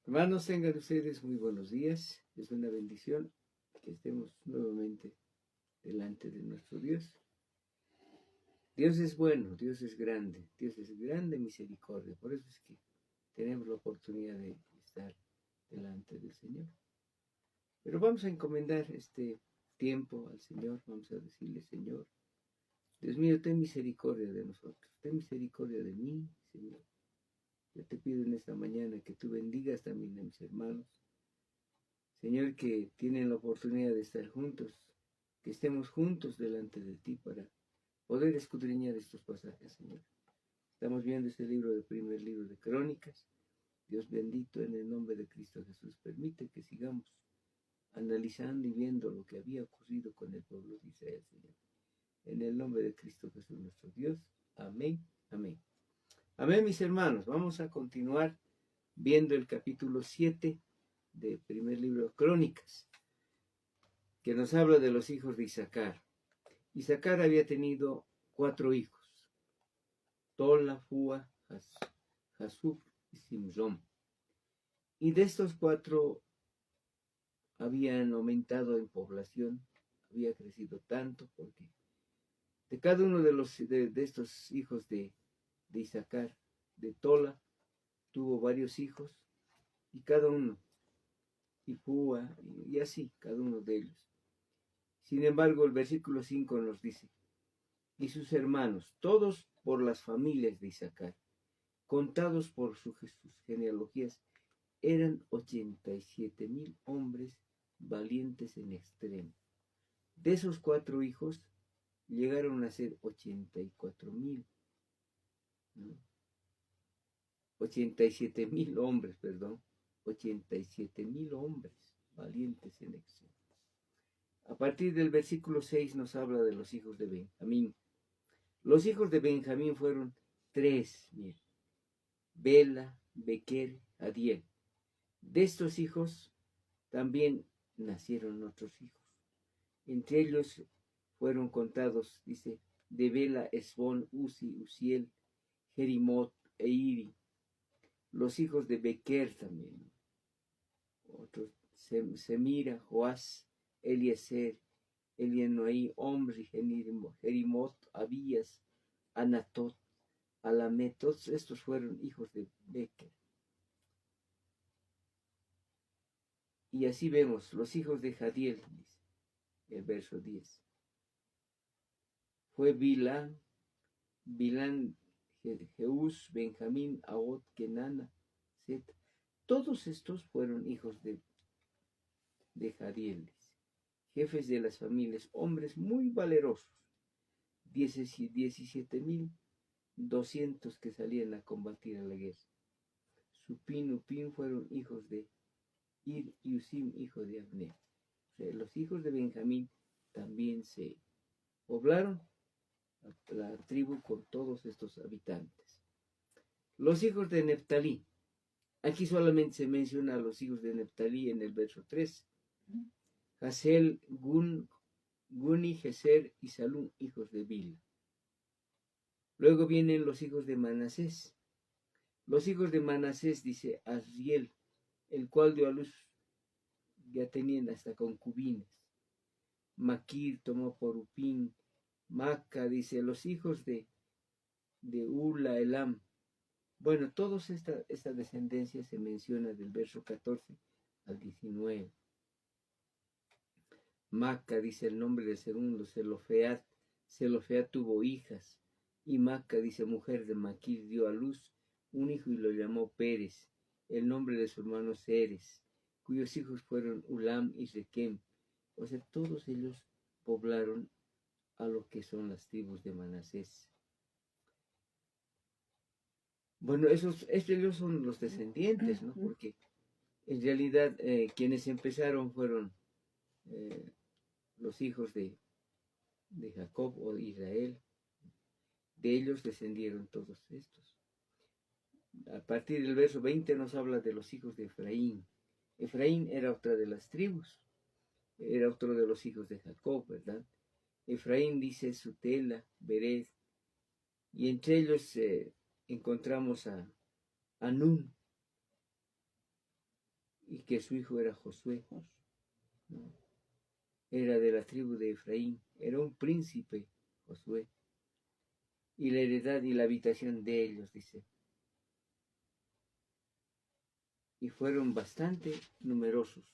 Hermanos, tengan ustedes muy buenos días. Es una bendición que estemos nuevamente delante de nuestro Dios. Dios es bueno, Dios es grande misericordia. Por eso es que tenemos la oportunidad de estar delante del Señor. Pero vamos a encomendar este tiempo al Señor. Vamos a decirle, Señor, Dios mío, ten misericordia de nosotros. Ten misericordia de mí, Señor. Yo te pido en esta mañana que tú bendigas también a mis hermanos. Señor, que tienen la oportunidad de estar juntos, que estemos juntos delante de ti para poder escudriñar estos pasajes, Señor. Estamos viendo este libro, el primer libro de Crónicas. Dios bendito, en el nombre de Cristo Jesús, permite que sigamos analizando y viendo lo que había ocurrido con el pueblo de Israel, Señor. En el nombre de Cristo Jesús, nuestro Dios. Amén, amén. Amén, mis hermanos. Vamos a continuar viendo el capítulo 7 del primer libro de Crónicas, que nos habla de los hijos de Isaacar. Isaacar había tenido 4 hijos: Tola, Fua, Jasub y Simrón. Y de estos 4 habían aumentado en población, había crecido tanto, porque de cada uno de estos hijos de Isaacar, de Tola, tuvo varios hijos, y cada uno, y Fua, y así, cada uno de ellos. Sin embargo, el versículo 5 nos dice: y sus hermanos, todos por las familias de Isaacar, contados por sus genealogías, eran 87,000 hombres valientes en extremo. De esos 4 hijos, llegaron a ser 84,000, ¿no? 87,000 hombres, 87,000 hombres valientes en extremo. A partir del versículo 6 nos habla de los hijos de Benjamín. Los hijos de Benjamín fueron 3, miren: Bela, Bequer, Adiel. De estos hijos también nacieron otros hijos. Entre ellos fueron contados, dice, de Bela, Esbón, Uzi, Uziel, Jerimot e Iri. Los hijos de Bequer también, otros: Semira, Joás, Eliezer, Elienoí, Omri, Jerimot, Abías, Anatot, Alamet. Todos estos fueron hijos de Bequer. Y así vemos los hijos de Jadiel, dice el verso 10. Fue Bilán, Jeús, Benjamín, Ahot, Kenana, Zeta. Todos estos fueron hijos de Jadiel, jefes de las familias, hombres muy valerosos, 17,200 que salían a combatir a la guerra. Supín, Upín fueron hijos de Ir y Usim, hijo de Abner. O sea, los hijos de Benjamín también se poblaron la tribu con todos estos habitantes. Los hijos de Neftalí. Aquí solamente se menciona a los hijos de Neftalí en el verso 3. Hasel, Guni, Geser y Salum, hijos de Bila. Luego vienen los hijos de Manasés. Los hijos de Manasés, dice Asriel, el cual dio a luz, ya tenían hasta concubinas. Maquir tomó por Upín. Maca, dice, los hijos de Ula, Elam. Bueno, toda esta descendencia se menciona del verso 14 al 19. Maca, dice el nombre del segundo, Zelofeat. Zelofeat tuvo hijas, y Maca, dice, mujer de Maquir, dio a luz un hijo y lo llamó Pérez. El nombre de su hermano Ceres, cuyos hijos fueron Ulam y Requem. O sea, todos ellos poblaron a lo que son las tribus de Manasés. Bueno, ellos son los descendientes, ¿no? Porque en realidad quienes empezaron fueron los hijos de Jacob o de Israel. De ellos descendieron todos estos. A partir del verso 20 nos habla de los hijos de Efraín. Efraín era otra de las tribus, era otro de los hijos de Jacob, ¿verdad? Efraín, dice, Sutela, Bered, y entre ellos encontramos a Nun. que su hijo era Josué, ¿no? Era de la tribu de Efraín, era un príncipe Josué, y la heredad y la habitación de ellos, dice. Y fueron bastante numerosos,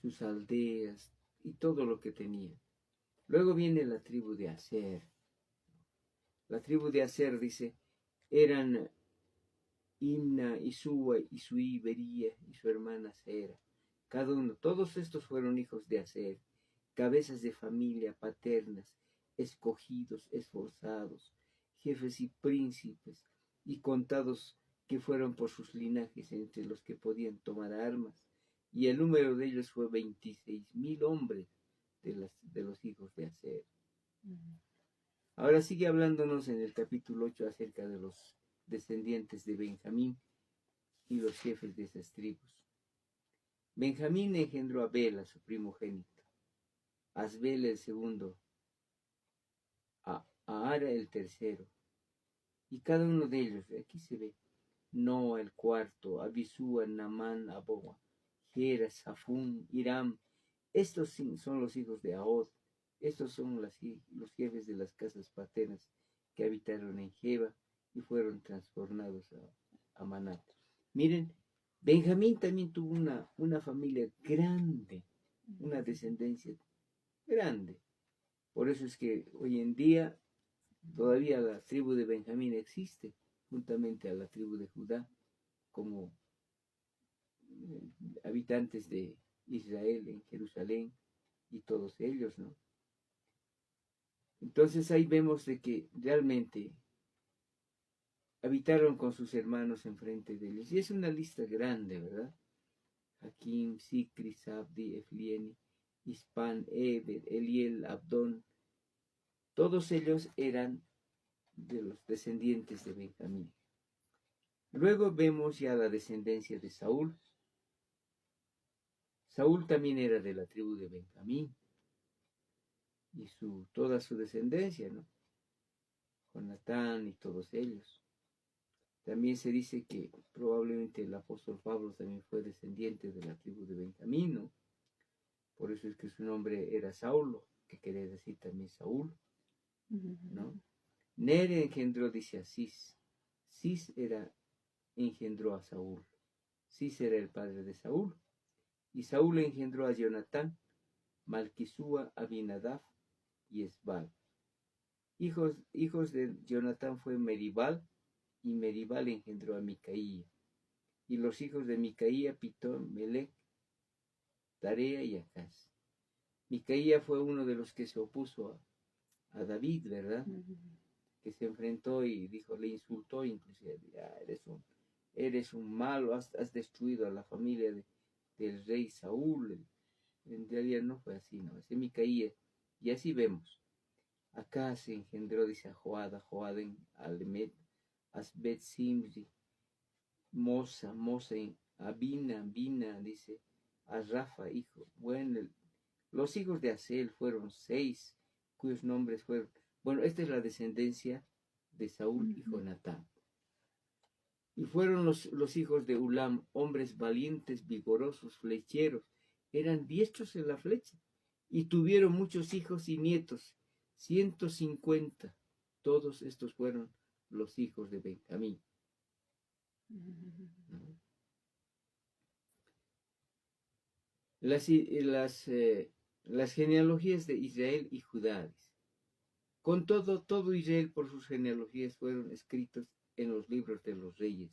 sus aldeas y todo lo que tenían. Luego viene la tribu de Aser. La tribu de Aser, dice, eran Imna, Isúa, Isuí, Bería y su hermana Sera. Cada uno, todos estos fueron hijos de Aser, cabezas de familia paternas, escogidos, esforzados, jefes y príncipes, y contados que fueron por sus linajes entre los que podían tomar armas. Y el número de ellos fue 26,000 hombres de los hijos de Aser. Ahora sigue hablándonos en el capítulo 8 acerca de los descendientes de Benjamín y los jefes de esas tribus. Benjamín engendró a Bela, su primogénito, a Asbel el segundo, a Ara el tercero, y cada uno de ellos, aquí se ve, Noa el cuarto, Abisúa, Namán, Aboa, Gera, Safún, Hiram. Estos son los hijos de Ahod. Estos son los jefes de las casas paternas que habitaron en Jeba y fueron transformados a Maná. Miren, Benjamín también tuvo una familia grande, una descendencia grande. Por eso es que hoy en día todavía la tribu de Benjamín existe, juntamente a la tribu de Judá, como habitantes de Israel en Jerusalén y todos ellos, ¿no? Entonces ahí vemos de que realmente habitaron con sus hermanos enfrente de ellos. Y es una lista grande, ¿verdad? Hakim, Sicri, Sabdi, Eflieni, Ispan, Ebed, Eliel, Abdón. Todos ellos eran de los descendientes de Benjamín. Luego vemos ya la descendencia de Saúl. Saúl también era de la tribu de Benjamín. Y toda su descendencia, ¿no? Jonatán y todos ellos. También se dice que probablemente el apóstol Pablo también fue descendiente de la tribu de Benjamín, ¿no? Por eso es que su nombre era Saulo, que quiere decir también Saúl, ¿no? Ner engendró, dice a Cis. Cis engendró a Saúl. Cis era el padre de Saúl. Y Saúl engendró a Jonatán, Malquisúa, Abinadab y Esbal. Hijos de Jonatán fue Meribal, y Meribal engendró a Micaía. Y los hijos de Micaía, Pitón, Melec, Tarea y Acaz. Micaía fue uno de los que se opuso a David, ¿verdad? Que se enfrentó y dijo, le insultó inclusive, eres un malo, has destruido a la familia del rey Saúl. En realidad no fue así, ¿no? Ese Micaía. Y así vemos. Acá se engendró, dice, a Joaden, Alemet, Asbet, Simri, Mosa, Abina, dice, a Rafa, hijo. Bueno, los hijos de Asel fueron 6, cuyos nombres fueron... Bueno, esta es la descendencia de Saúl y Jonatán. Y fueron los hijos de Ulam, hombres valientes, vigorosos, flecheros. Eran diestros en la flecha. Y tuvieron muchos hijos y nietos, 150. Todos estos fueron los hijos de Benjamín. ¿No? Las genealogías de Israel y Judá. Con todo Israel por sus genealogías fueron escritos en los libros de los reyes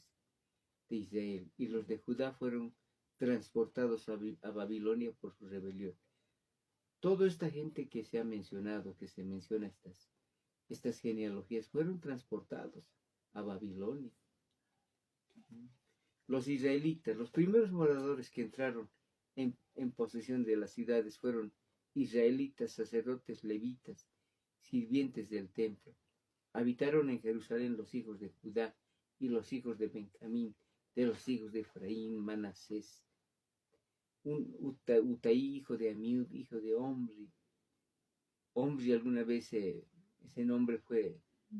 de Israel, y los de Judá fueron transportados a Babilonia por su rebelión. Toda esta gente que se ha mencionado, que se menciona estas genealogías, fueron transportados a Babilonia. Los israelitas, los primeros moradores que entraron en posesión de las ciudades fueron israelitas, sacerdotes, levitas, sirvientes del templo. Habitaron en Jerusalén los hijos de Judá y los hijos de Benjamín, de los hijos de Efraín, Manasés, Utaí, hijo de Amiud, hijo de Omri. Omri alguna vez ese nombre fue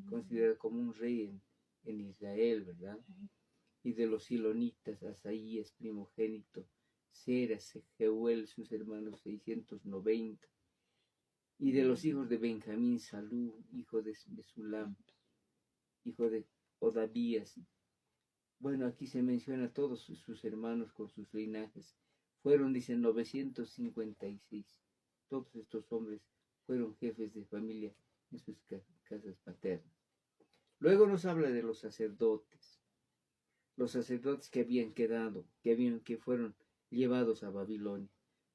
considerado como un rey en Israel, ¿verdad? y de los silonitas, Asaías, primogénito, Seras, Jeuel, sus hermanos, 690, y de los hijos de Benjamín, Salú, hijo de Mesulam, hijo de Odavías. Bueno, aquí se menciona todos sus hermanos con sus linajes. Fueron, dicen, 956. Todos estos hombres fueron jefes de familia en sus casas paternas. Luego nos habla de los sacerdotes que habían quedado, que fueron llevados a Babilonia.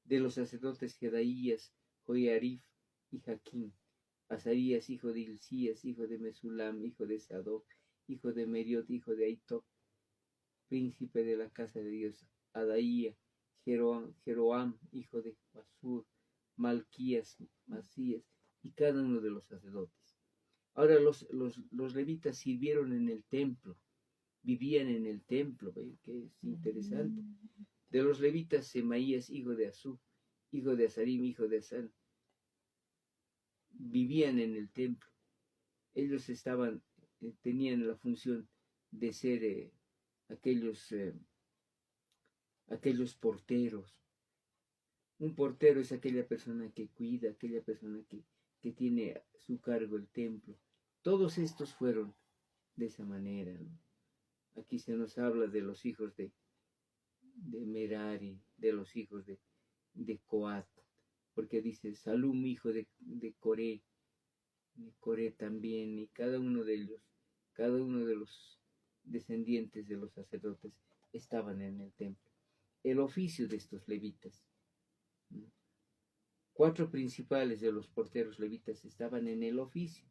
De los sacerdotes Jedaías, Joiarif y Jaquín, Azarías, hijo de Hilcías, hijo de Mesulam, hijo de Sadoc, hijo de Meriot, hijo de Aitoc, príncipe de la casa de Dios, Adaía, Jeroam, hijo de Pasur, Malquías, Masías, y cada uno de los sacerdotes. Ahora los levitas sirvieron en el templo, vivían en el templo, ¿ve? Que es interesante. De los levitas, Semaías, hijo de Azú, hijo de Azarim, hijo de Asán, vivían en el templo. Ellos tenían la función de ser aquellos porteros. Un portero es aquella persona que cuida, aquella persona que tiene a su cargo el templo. Todos estos fueron de esa manera, ¿no? Aquí se nos habla de los hijos de Merari, de los hijos de Coat, porque dice Salum, hijo de Coré también, y cada uno de los descendientes de los sacerdotes estaban en el templo. El oficio de estos levitas, ¿no? 4 principales de los porteros levitas estaban en el oficio,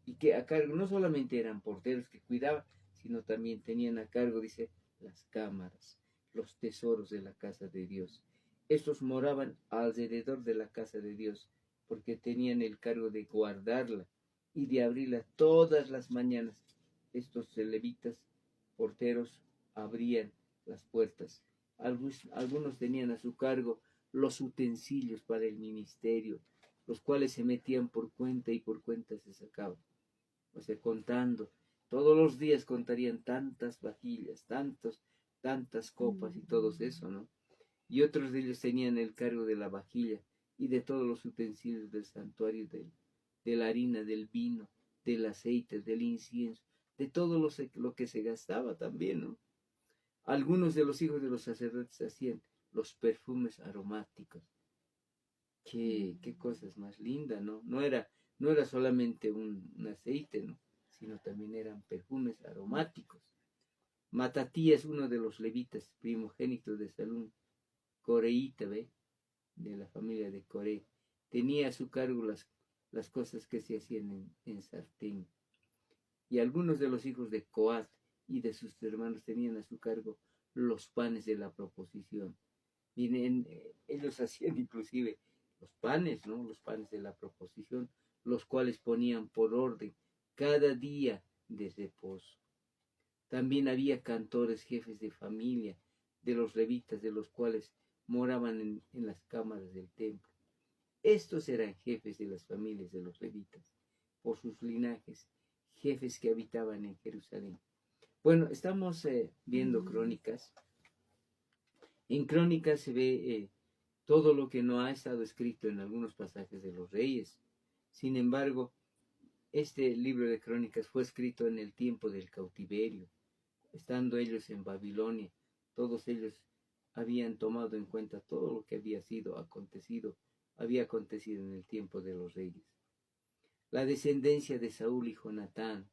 y que a cargo no solamente eran porteros que cuidaban, sino también tenían a cargo, dice, las cámaras, los tesoros de la casa de Dios. Estos moraban alrededor de la casa de Dios, porque tenían el cargo de guardarla y de abrirla todas las mañanas. Estos levitas porteros abrían las puertas. Algunos tenían a su cargo los utensilios para el ministerio, los cuales se metían por cuenta y por cuenta se sacaban. O sea, contando. Todos los días contarían tantas vajillas, tantas copas y todo eso, ¿no? Y otros de ellos tenían el cargo de la vajilla y de todos los utensilios del santuario, de la harina, del vino, del aceite, del incienso, de todo lo que se gastaba también, ¿no? Algunos de los hijos de los sacerdotes hacían los perfumes aromáticos. Qué cosas más lindas, ¿no? No era solamente un aceite, ¿no? Sino también eran perfumes aromáticos. Matatías, uno de los levitas, primogénito de Salum, coreíta, ¿ve? De la familia de Coré, tenía a su cargo las cosas que se hacían en sartén. Y algunos de los hijos de Coat y de sus hermanos tenían a su cargo los panes de la proposición. Miren, ellos hacían inclusive los panes, ¿no? Los panes de la proposición, los cuales ponían por orden cada día de reposo. También había cantores, jefes de familia de los levitas, de los cuales moraban en las cámaras del templo. Estos eran jefes de las familias de los levitas, por sus linajes, jefes que habitaban en Jerusalén. Bueno, estamos viendo Crónicas. En Crónicas se ve todo lo que no ha estado escrito en algunos pasajes de los reyes. Sin embargo, este libro de Crónicas fue escrito en el tiempo del cautiverio, estando ellos en Babilonia. Todos ellos habían tomado en cuenta todo lo que había acontecido en el tiempo de los reyes. La descendencia de Saúl y Jonatán,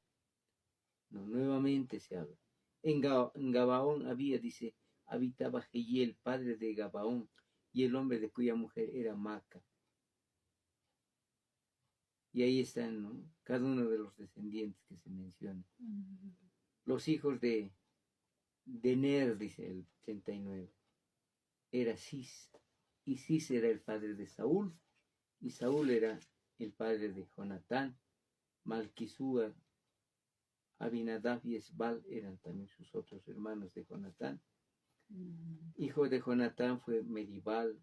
no, nuevamente se habla. En Gabaón habitaba Jehiel, padre de Gabaón, y el hombre de cuya mujer era Maca. Y ahí están, ¿no? Cada uno de los descendientes que se mencionan. Los hijos de Ner, dice el 39, era Cis, y Cis era el padre de Saúl, y Saúl era el padre de Jonatán. Malquisúa, Abinadab y Esbal eran también sus otros hermanos de Jonatán. Hijo de Jonatán fue Meribal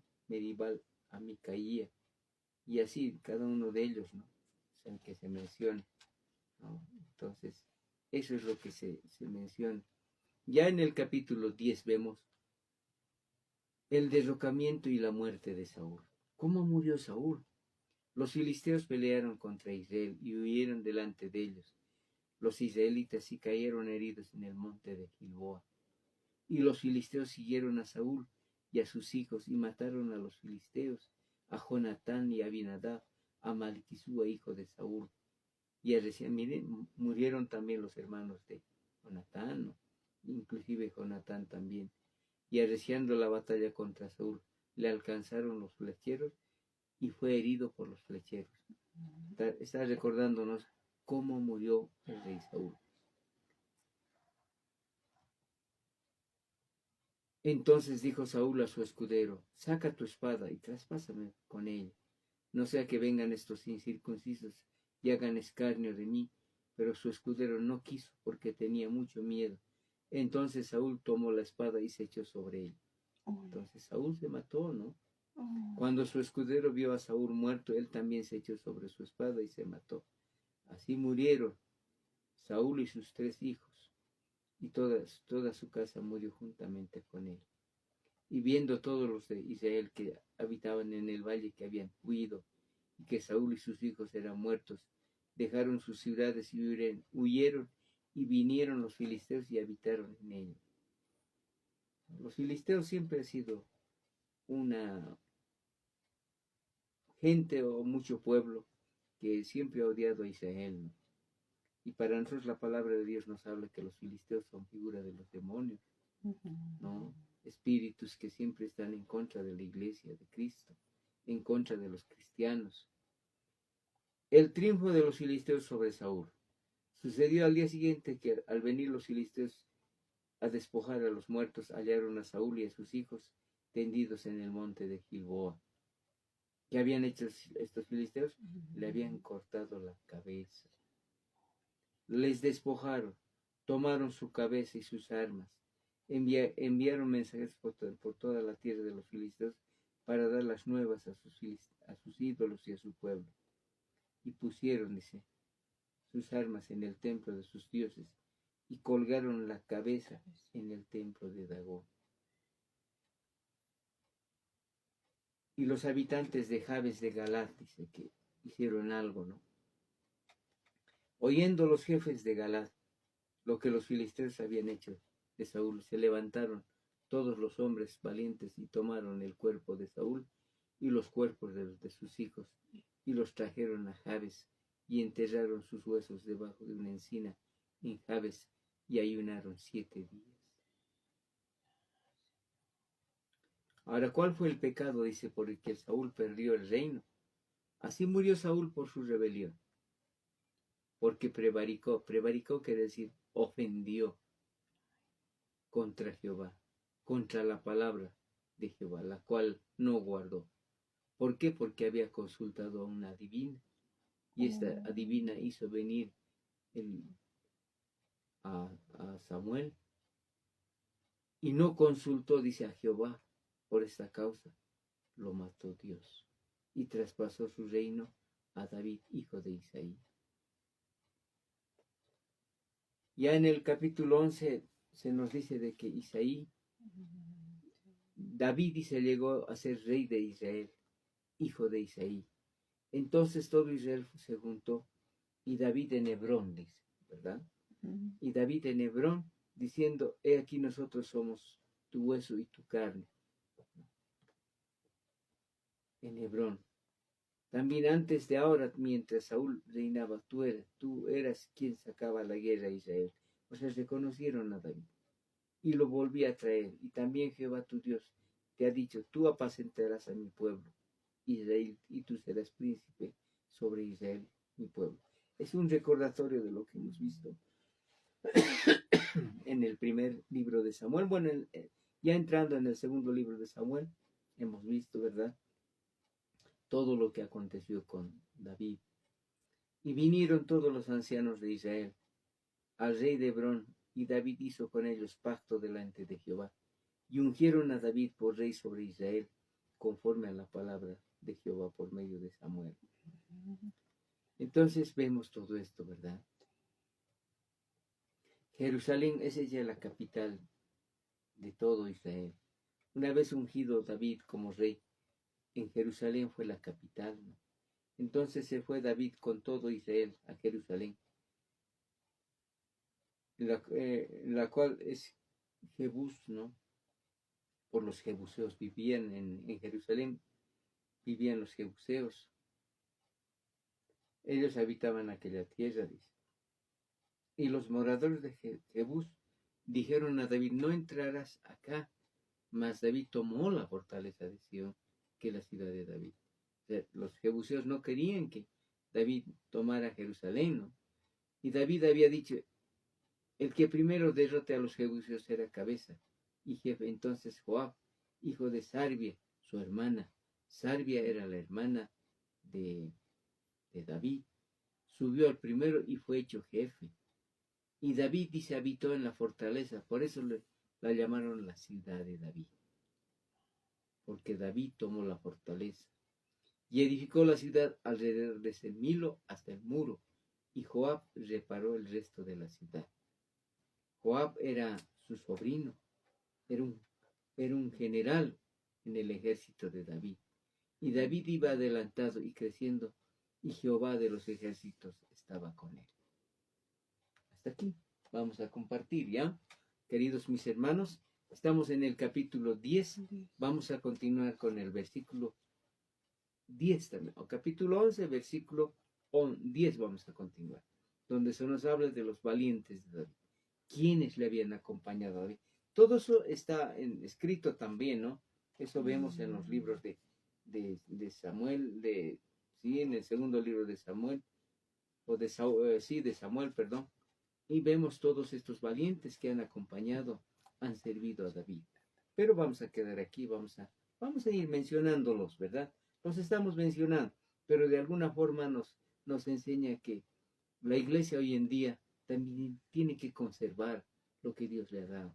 a Micaía, y así cada uno de ellos, ¿no? Es el que se menciona, ¿no? Entonces, eso es lo que se menciona. Ya en el capítulo 10 vemos el derrocamiento y la muerte de Saúl. ¿Cómo murió Saúl? Los filisteos pelearon contra Israel y huyeron delante de ellos. Los israelitas sí cayeron heridos en el monte de Gilboa. Y los filisteos siguieron a Saúl y a sus hijos y mataron a los filisteos, a Jonatán y a Abinadab, a Malquisúa, hijo de Saúl. Y miren, murieron también los hermanos de Jonatán, ¿no? Inclusive Jonatán también. Y arreciando la batalla contra Saúl, le alcanzaron los flecheros y fue herido por los flecheros. Está recordándonos cómo murió el rey Saúl. Entonces dijo Saúl a su escudero: saca tu espada y traspásame con ella, no sea que vengan estos incircuncisos y hagan escarnio de mí. Pero su escudero no quiso, porque tenía mucho miedo. Entonces Saúl tomó la espada y se echó sobre ella. Entonces Saúl se mató, ¿no? Cuando su escudero vio a Saúl muerto, él también se echó sobre su espada y se mató. Así murieron Saúl y sus 3 hijos, y toda su casa murió juntamente con él. Y viendo todos los de Israel que habitaban en el valle que habían huido, y que Saúl y sus hijos eran muertos, dejaron sus ciudades y huyeron, y vinieron los filisteos y habitaron en ellos. Los filisteos siempre han sido una gente o mucho pueblo que siempre ha odiado a Israel, ¿no? Y para nosotros la palabra de Dios nos habla que los filisteos son figura de los demonios, ¿no? Espíritus que siempre están en contra de la iglesia de Cristo, en contra de los cristianos. El triunfo de los filisteos sobre Saúl. Sucedió al día siguiente que al venir los filisteos a despojar a los muertos, hallaron a Saúl y a sus hijos tendidos en el monte de Gilboa. ¿Qué habían hecho estos filisteos? Le habían cortado la cabeza. Les despojaron, tomaron su cabeza y sus armas. Enviaron mensajeros por toda la tierra de los filisteos para dar las nuevas a sus ídolos y a su pueblo. Y pusieron, dice, sus armas en el templo de sus dioses y colgaron la cabeza en el templo de Dagón. Y los habitantes de Jabes de Galat, dice que hicieron algo, ¿no? Oyendo los jefes de Galat lo que los filisteos habían hecho de Saúl, se levantaron todos los hombres valientes y tomaron el cuerpo de Saúl y los cuerpos de sus hijos y los trajeron a Jabes y enterraron sus huesos debajo de una encina en Jabes y ayunaron 7 días. Ahora, ¿cuál fue el pecado? Dice, por el que Saúl perdió el reino. Así murió Saúl por su rebelión, porque prevaricó quiere decir ofendió contra Jehová, contra la palabra de Jehová, la cual no guardó. ¿Por qué? Porque había consultado a una adivina, y esta adivina hizo venir a Samuel, y no consultó, dice, a Jehová. Por esta causa lo mató Dios, y traspasó su reino a David, hijo de Isaí. Ya en el capítulo 11 se nos dice de que Isaí, David, dice, llegó a ser rey de Israel, hijo de Isaí. Entonces todo Israel se juntó, y David en Hebrón, dice, ¿verdad? Y David en Hebrón, diciendo: he aquí nosotros somos tu hueso y tu carne. En Hebrón. También antes de ahora, mientras Saúl reinaba, tú eras quien sacaba la guerra a Israel. O sea, reconocieron a David y lo volví a traer. Y también Jehová tu Dios te ha dicho: tú apacentarás a mi pueblo Israel, y tú serás príncipe sobre Israel, mi pueblo. Es un recordatorio de lo que hemos visto en el primer libro de Samuel. Bueno, ya entrando en el segundo libro de Samuel, hemos visto, ¿verdad?, todo lo que aconteció con David. Y vinieron todos los ancianos de Israel al rey de Hebrón, y David hizo con ellos pacto delante de Jehová, y ungieron a David por rey sobre Israel, conforme a la palabra de Jehová por medio de Samuel. Entonces vemos todo esto, ¿verdad? Jerusalén es ella la capital de todo Israel. Una vez ungido David como rey, en Jerusalén fue la capital, ¿no? Entonces se fue David con todo Israel a Jerusalén, la cual es Jebús, ¿no? Por los jebuseos vivían en Jerusalén, vivían los jebuseos. Ellos habitaban aquella tierra, dice. Y los moradores de Jebús dijeron a David, no entrarás acá. Mas David tomó la fortaleza de Sión, que es la ciudad de David. O sea, los jebuseos no querían que David tomara Jerusalén, ¿no? Y David había dicho, el que primero derrote a los jebuseos será cabeza y jefe. Entonces Joab, hijo de Sarbia, su hermana, Sarbia era la hermana de David, subió al primero y fue hecho jefe. Y David, dice, habitó en la fortaleza, por eso la llamaron la ciudad de David, porque David tomó la fortaleza y edificó la ciudad alrededor desde el Milo hasta el muro, y Joab reparó el resto de la ciudad. Joab era su sobrino, era un general en el ejército de David, y David iba adelantado y creciendo, y Jehová de los ejércitos estaba con él. Hasta aquí vamos a compartir, ¿ya? Queridos mis hermanos, estamos en el capítulo 10, vamos a continuar con el versículo 10 también, o capítulo 11, versículo 10 vamos a continuar, donde se nos habla de los valientes de David, quienes le habían acompañado a David. Todo eso está escrito también, ¿no? Eso vemos en los libros de Samuel, en el segundo libro de Samuel, o de Samuel, perdón, y vemos todos estos valientes que han acompañado, han servido a David. Pero vamos a quedar aquí, vamos a ir mencionándolos, ¿verdad? Los estamos mencionando, pero de alguna forma nos enseña que la iglesia hoy en día también tiene que conservar lo que Dios le ha dado.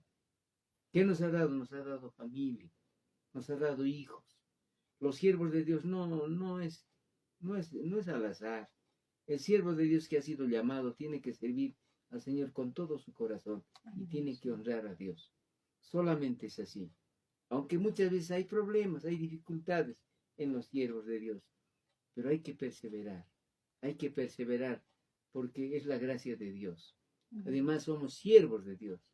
¿Qué nos ha dado? Nos ha dado familia, nos ha dado hijos. Los siervos de Dios no es al azar. El siervo de Dios que ha sido llamado tiene que servir al Señor con todo su corazón y tiene que honrar a Dios. Solamente es así. Aunque muchas veces hay problemas, hay dificultades en los siervos de Dios, pero hay que perseverar porque es la gracia de Dios. Además somos siervos de Dios.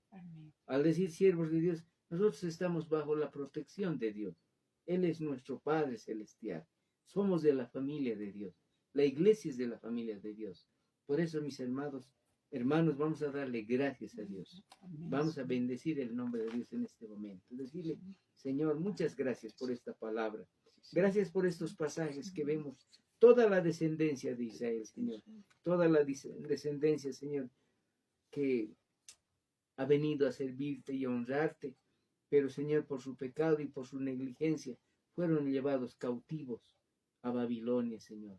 Al decir siervos de Dios, nosotros estamos bajo la protección de Dios. Él es nuestro Padre Celestial. Somos de la familia de Dios. La iglesia es de la familia de Dios. Por eso, mis hermanos, vamos a darle gracias a Dios. Vamos a bendecir el nombre de Dios en este momento. Decirle, Señor, muchas gracias por esta palabra. Gracias por estos pasajes que vemos. Toda la descendencia de Israel, Señor. Toda la descendencia, Señor, que ha venido a servirte y a honrarte. Pero, Señor, por su pecado y por su negligencia, fueron llevados cautivos a Babilonia, Señor.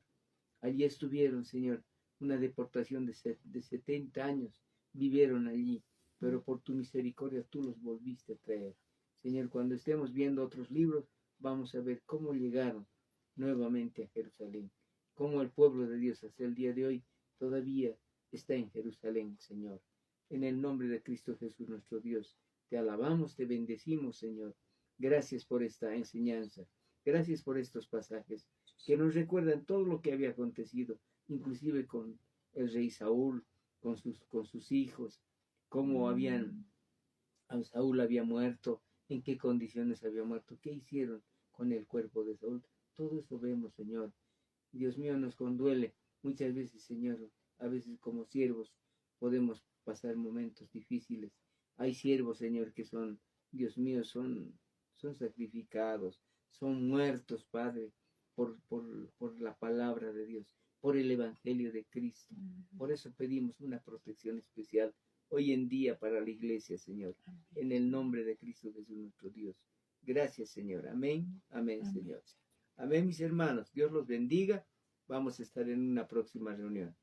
Allí estuvieron, Señor, una deportación de 70 años, vivieron allí, pero por tu misericordia tú los volviste a traer. Señor, cuando estemos viendo otros libros, vamos a ver cómo llegaron nuevamente a Jerusalén, cómo el pueblo de Dios hasta el día de hoy todavía está en Jerusalén, Señor. En el nombre de Cristo Jesús, nuestro Dios, te alabamos, te bendecimos, Señor. Gracias por esta enseñanza. Gracias por estos pasajes que nos recuerdan todo lo que había acontecido, inclusive con el rey Saúl, con sus hijos, cómo Saúl había muerto, en qué condiciones había muerto, qué hicieron con el cuerpo de Saúl. Todo eso vemos, Señor. Dios mío, nos conduele muchas veces, Señor. A veces como siervos podemos pasar momentos difíciles. Hay siervos, Señor, que son, Dios mío, son sacrificados, son muertos, Padre, por la palabra de Dios, por el Evangelio de Cristo. Por eso pedimos una protección especial hoy en día para la iglesia, Señor, en el nombre de Cristo Jesús, nuestro Dios. Gracias, Señor. Amén, amén, Señor. Amén, mis hermanos. Dios los bendiga. Vamos a estar en una próxima reunión.